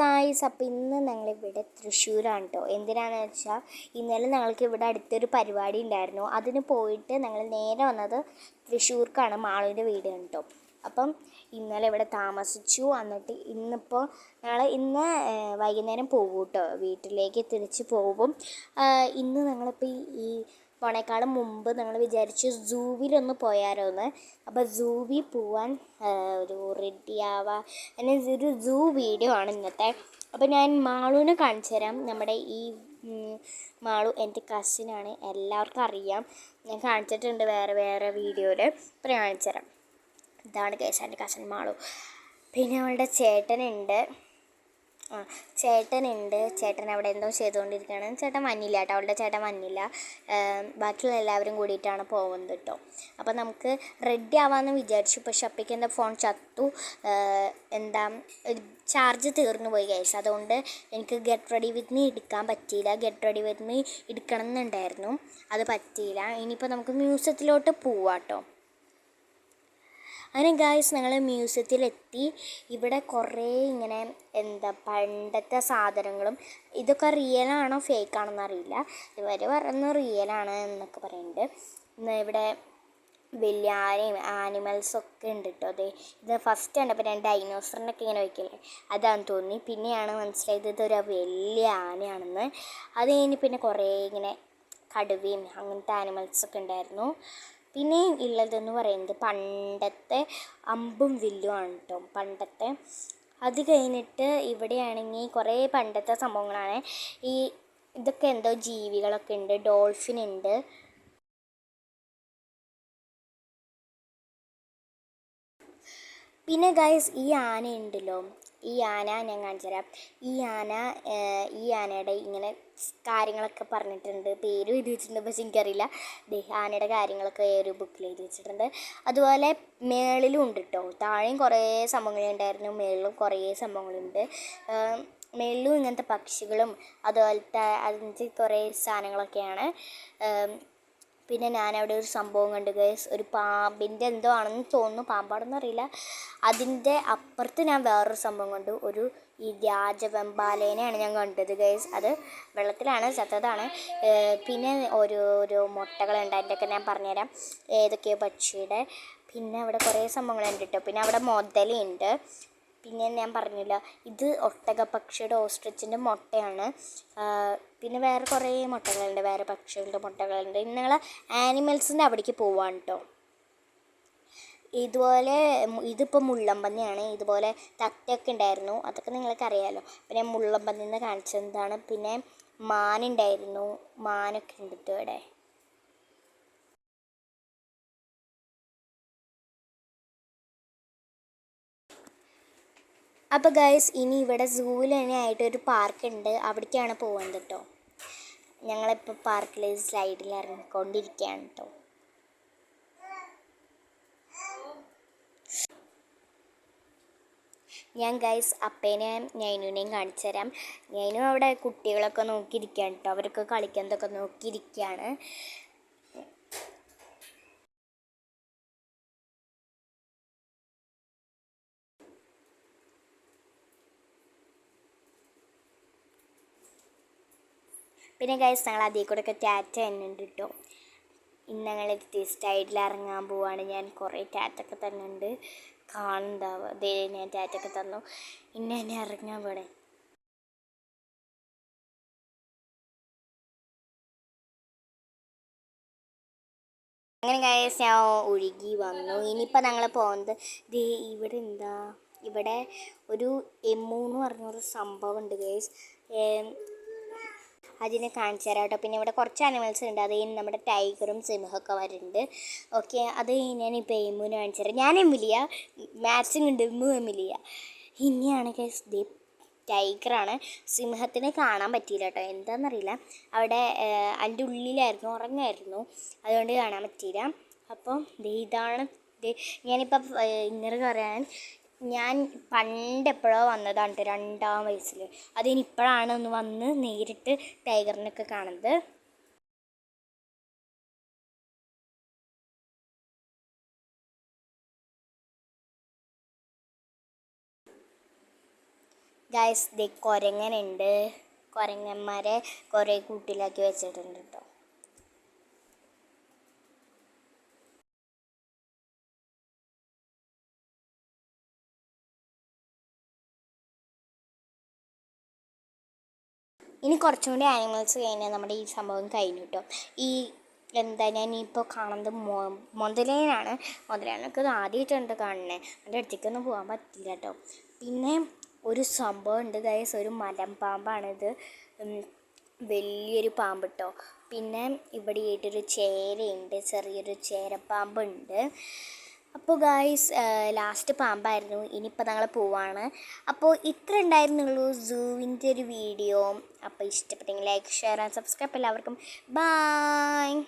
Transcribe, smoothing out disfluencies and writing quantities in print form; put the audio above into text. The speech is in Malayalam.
ഗായ്സ്, അപ്പോൾ ഇന്ന് ഞങ്ങളിവിടെ തൃശ്ശൂരാണ് കേട്ടോ. എന്തിനാണെന്ന് വെച്ചാൽ ഇന്നലെ ഞങ്ങൾക്ക് ഇവിടെ അടുത്തൊരു പരിപാടി ഉണ്ടായിരുന്നു. അതിന് പോയിട്ട് ഞങ്ങൾ നേരെ വന്നത് തൃശ്ശൂർക്കാണ്. മാളുവിൻ്റെ വീട് കേട്ടോ. അപ്പം ഇന്നലെ ഇവിടെ താമസിച്ചു. എന്നിട്ട് ഇന്നിപ്പോൾ ഇന്ന് വൈകുന്നേരം പോകും കേട്ടോ. വീട്ടിലേക്ക് തിരിച്ച് പോകും. ഇന്ന് ഞങ്ങളിപ്പോൾ ഈ പോണേക്കാളും മുമ്പ് ഞങ്ങൾ വിചാരിച്ചു സൂവിലൊന്ന് പോയാലോ എന്ന്. അപ്പോൾ സൂവിൽ പോവാൻ ഒരു റെഡിയാവാൻ അങ്ങനെ ഒരു സൂ വീഡിയോ ആണ് ഇന്നത്തെ. അപ്പോൾ ഞാൻ മാളുവിനെ കാണിച്ചു തരാം. നമ്മുടെ ഈ മാളു എൻ്റെ കസിനാണ്, എല്ലാവർക്കും അറിയാം. ഞാൻ കാണിച്ചിട്ടുണ്ട് വേറെ വേറെ വീഡിയോയിൽ. ഇപ്പോൾ ഞാൻ കാണിച്ചു തരാം. ഇതാണ് കേസ് എൻ്റെ കസിൻ മാളു. പിന്നെ അവളുടെ ചേട്ടനുണ്ട്. ചേട്ടൻ അവിടെ എന്തോ ചെയ്തുകൊണ്ടിരിക്കുകയാണ്. ചേട്ടൻ വന്നില്ല കേട്ടോ. അവളുടെ ചേട്ടൻ വന്നില്ല. ബാക്കിയുള്ള എല്ലാവരും കൂടിയിട്ടാണ് പോകുന്നത് കേട്ടോ. അപ്പോൾ നമുക്ക് റെഡി ആവാമെന്ന് വിചാരിച്ചു. പക്ഷെ അപ്പോഴേക്കും എൻ്റെ ഫോൺ ചത്തു. ചാർജ് തീർന്നു പോയി ഗൈസ്. അതുകൊണ്ട് എനിക്ക് ഗെറ്റ് റെഡി വിത്ത് മീ എടുക്കാൻ പറ്റിയില്ല. ഗെറ്റ് റെഡി വിത്ത് മീ എടുക്കണം എന്നുണ്ടായിരുന്നു, അത് പറ്റിയില്ല. ഇനിയിപ്പോൾ നമുക്ക് മ്യൂസിയത്തിലോട്ട് പോവാം കേട്ടോ. അങ്ങനെ ഗായ്സ്, ഞങ്ങൾ മ്യൂസിയത്തിലെത്തി. ഇവിടെ കുറേ ഇങ്ങനെ പണ്ടത്തെ സാധനങ്ങളും, ഇതൊക്കെ റിയലാണോ ഫേക്കാണോന്ന് അറിയില്ല. ഇവർ പറയുന്നു റിയലാണ് എന്നൊക്കെ പറയുന്നുണ്ട്. ഇവിടെ വലിയ ആനിമൽസൊക്കെ ഉണ്ട് കേട്ടോ. അതെ, ഇത് ഫസ്റ്റ് കണ്ടപ്പോൾ ഞാൻ ഡൈനോസറിനൊക്കെ ഇങ്ങനെ വയ്ക്കില്ലേ, അതാണെന്ന് തോന്നി. പിന്നെയാണ് മനസ്സിലായത് ഇതൊരു വലിയ ആനയാണെന്ന്. അത് കഴിഞ്ഞ് പിന്നെ കുറേ ഇങ്ങനെ കടുവയും അങ്ങനത്തെ ആനിമൽസൊക്കെ ഉണ്ടായിരുന്നു. പിന്നെ ഉള്ളതെന്ന് പറയുന്നത് പണ്ടത്തെ അമ്പും വില്ലും ആണ് കേട്ടോ, പണ്ടത്തെ. അത് കഴിഞ്ഞിട്ട് ഇവിടെയാണെങ്കിൽ കുറേ പണ്ടത്തെ സംഭവങ്ങളാണ്. ഇതൊക്കെ എന്തോ ജീവികളൊക്കെ ഉണ്ട്. ഡോൾഫിൻ ഉണ്ട്. പിന്നെ ഗൈസ്, ഈ ആന ഉണ്ടല്ലോ, ഈ ആന ഞാൻ കാണിച്ചു തരാം. ഈ ആനയുടെ ഇങ്ങനെ കാര്യങ്ങളൊക്കെ പറഞ്ഞിട്ടുണ്ട്, പേരും എഴുതി വെച്ചിട്ടുണ്ട്. പക്ഷെ എനിക്കറിയില്ല. ആനയുടെ കാര്യങ്ങളൊക്കെ ഒരു ബുക്കിൽ എഴുതി വെച്ചിട്ടുണ്ട്. അതുപോലെ മേളിലും ഉണ്ട് കേട്ടോ. താഴെയും കുറേ സംഭവങ്ങളുണ്ടായിരുന്നു, മേളിലും കുറേ സംഭവങ്ങളുണ്ട്. മേളിലും ഇങ്ങനത്തെ പക്ഷികളും അതുപോലത്തെ അതിൻ്റെ കുറേ സാധനങ്ങളൊക്കെയാണ്. പിന്നെ ഞാനവിടെ ഒരു സംഭവം കണ്ടു ഗൈസ്. ഒരു പാമ്പിൻ്റെ എന്തോ ആണെന്ന് തോന്നുന്നു, പാമ്പാണെന്ന് അറിയില്ല. അതിൻ്റെ അപ്പുറത്ത് ഞാൻ വേറൊരു സംഭവം കണ്ടു. ഈ രാജവെമ്പാലേനെയാണ് ഞാൻ കണ്ടത് ഗൈസ്. അത് വെള്ളത്തിലാണ്, ചത്തതാണ്. പിന്നെ ഓരോ മുട്ടകളുണ്ട്, അതിൻ്റെയൊക്കെ ഞാൻ പറഞ്ഞുതരാം ഏതൊക്കെയോ പക്ഷിയുടെ. പിന്നെ അവിടെ കുറേ സംഭവങ്ങളുണ്ട് കേട്ടോ. പിന്നെ അവിടെ മുതലുണ്ട്. പിന്നെ ഞാൻ പറഞ്ഞില്ല, ഇത് ഒട്ടകപ്പക്ഷിയുടെ ഓസ്ട്രിച്ചിൻ്റെ മുട്ടയാണ്. പിന്നെ വേറെ കുറേ മുട്ടകളുണ്ട്, വേറെ പക്ഷികളുടെ മുട്ടകളുണ്ട്. ഇന്ന് ഞങ്ങൾ ആനിമൽസിൻ്റെ അവിടേക്ക് പോവാണ് കേട്ടോ. ഇതുപോലെ ഇതിപ്പോൾ മുള്ളമ്പന്നിയാണ്. ഇതുപോലെ തത്തയൊക്കെ ഉണ്ടായിരുന്നു, അതൊക്കെ നിങ്ങൾക്ക് അറിയാമല്ലോ. പിന്നെ മുള്ളമ്പന്നിന്ന് കാണിച്ചതാണ്. പിന്നെ മാനുണ്ടായിരുന്നു, മാനൊക്കെ ഉണ്ട് കേട്ടോ ഇവിടെ. അപ്പോൾ ഗൈസ്, ഇനി ഇവിടെ സൂവിൽ തന്നെ ആയിട്ടൊരു പാർക്കുണ്ട്, അവിടേക്കാണ് പോകുന്നത് കേട്ടോ. ഞങ്ങളിപ്പോൾ പാർക്കിൽ സ്ലൈഡിൽ ഇറങ്ങിക്കൊണ്ടിരിക്കുകയാണ് കേട്ടോ. ഞാൻ ഗൈസ് അപ്പേനെയും ഞൈനുവിനെയും കാണിച്ചു തരാം. ഞൈനു അവിടെ കുട്ടികളൊക്കെ നോക്കിയിരിക്കുകയാണ് കേട്ടോ. അവരൊക്കെ കളിക്കുന്നതൊക്കെ നോക്കിയിരിക്കുകയാണ്. പിന്നെ ഗൈസ്, ഞങ്ങൾ അതിൽ കൂടെ ഒക്കെ ടാറ്റ തന്നെയുണ്ട് കേട്ടോ. ഇന്ന് ഞങ്ങൾ സ്റ്റൈഡിൽ ഇറങ്ങാൻ പോവാണ്. ഞാൻ കുറേ ടാറ്റൊക്കെ തന്നുണ്ട്, കാണുന്നുണ്ടാവുക. അതേ, ഞാൻ ടാറ്റൊക്കെ തന്നു. ഇന്ന് എന്നെ ഇറങ്ങാൻ പോണേ. അങ്ങനെ ഗൈസ്, ഞാൻ ഒഴുകി വന്നു. ഇനിയിപ്പോൾ ഞങ്ങൾ പോകുന്നത് ഇവിടെ ഇവിടെ ഒരു എമ്മു എന്ന് പറഞ്ഞൊരു സംഭവം ഉണ്ട് ഗൈസ്. അതിനെ കാണിച്ചു തരാം കേട്ടോ. പിന്നെ ഇവിടെ കുറച്ച് ആനിമൽസ് ഉണ്ട്. അത് നമ്മുടെ ടൈഗറും സിംഹമൊക്കെ വരുന്നുണ്ട്. ഓക്കെ, അത് ഞാനിപ്പോൾ എമ്മുവിനെ കാണിച്ചു തരാം. ഞാൻ എമ്മിലിയ, മാച്ചിങ് ഉണ്ട് എമ്മു എമ്മിലിയ. ഇനിയാണ് കേസ് ടൈഗറാണ്. സിംഹത്തിനെ കാണാൻ പറ്റിയില്ല കേട്ടോ, എന്താണെന്നറിയില്ല. അവിടെ അതിൻ്റെ ഉള്ളിലായിരുന്നു, ഉറങ്ങായിരുന്നു, അതുകൊണ്ട് കാണാൻ പറ്റിയില്ല. അപ്പം ഇതാണ് ഞാനിപ്പം ഇങ്ങനെ പറയാൻ, ഞാൻ പണ്ടെപ്പോഴോ വന്നതാണ് കേട്ടോ, 2-ാം വയസ്സിൽ. അതിനിപ്പോഴാണ് ഒന്ന് വന്ന് നേരിട്ട് ടൈഗറിനൊക്കെ കാണുന്നത്. ഗായ്സ് ദേ കുരങ്ങനുണ്ട്. കുരങ്ങന്മാരെ കുറേ കൂട്ടിലാക്കി വെച്ചിട്ടുണ്ട് കേട്ടോ. ഇനി കുറച്ചും കൂടി ആനിമൽസ് കഴിഞ്ഞാൽ നമ്മുടെ ഈ സംഭവം കഴിഞ്ഞു കേട്ടോ. ഈ എന്താ ഞാനിപ്പോൾ കാണുന്നത് മുതലേനാണ്. മുതലേനൊക്കെ ആദ്യമായിട്ടുണ്ട് കാണുന്നത്. എൻ്റെ അടുത്തേക്കൊന്നും പോകാൻ പറ്റില്ല കേട്ടോ. പിന്നെ ഒരു സംഭവം ഉണ്ട് ഗൈസ്, ഒരു മലമ്പാമ്പാണിത്. വലിയൊരു പാമ്പ് കേട്ടോ. പിന്നെ ഇവിടെ ആയിട്ടൊരു ചേരയുണ്ട്, ചെറിയൊരു ചേരപ്പാമ്പുണ്ട്. അപ്പോൾ ഗായ്സ് ലാസ്റ്റ് പാമ്പായിരുന്നു. ഇനിയിപ്പോൾ ഞങ്ങൾ പോവാണ്. അപ്പോൾ ഇത്ര ഉണ്ടായിരുന്നുള്ളൂ സൂവിൻ്റെ ഒരു വീഡിയോ. അപ്പോൾ ഇഷ്ടപ്പെട്ടെങ്കിൽ ലൈക്ക്, ഷെയർ ആൻഡ് സബ്സ്ക്രൈബ്. എല്ലാവർക്കും ബായ്.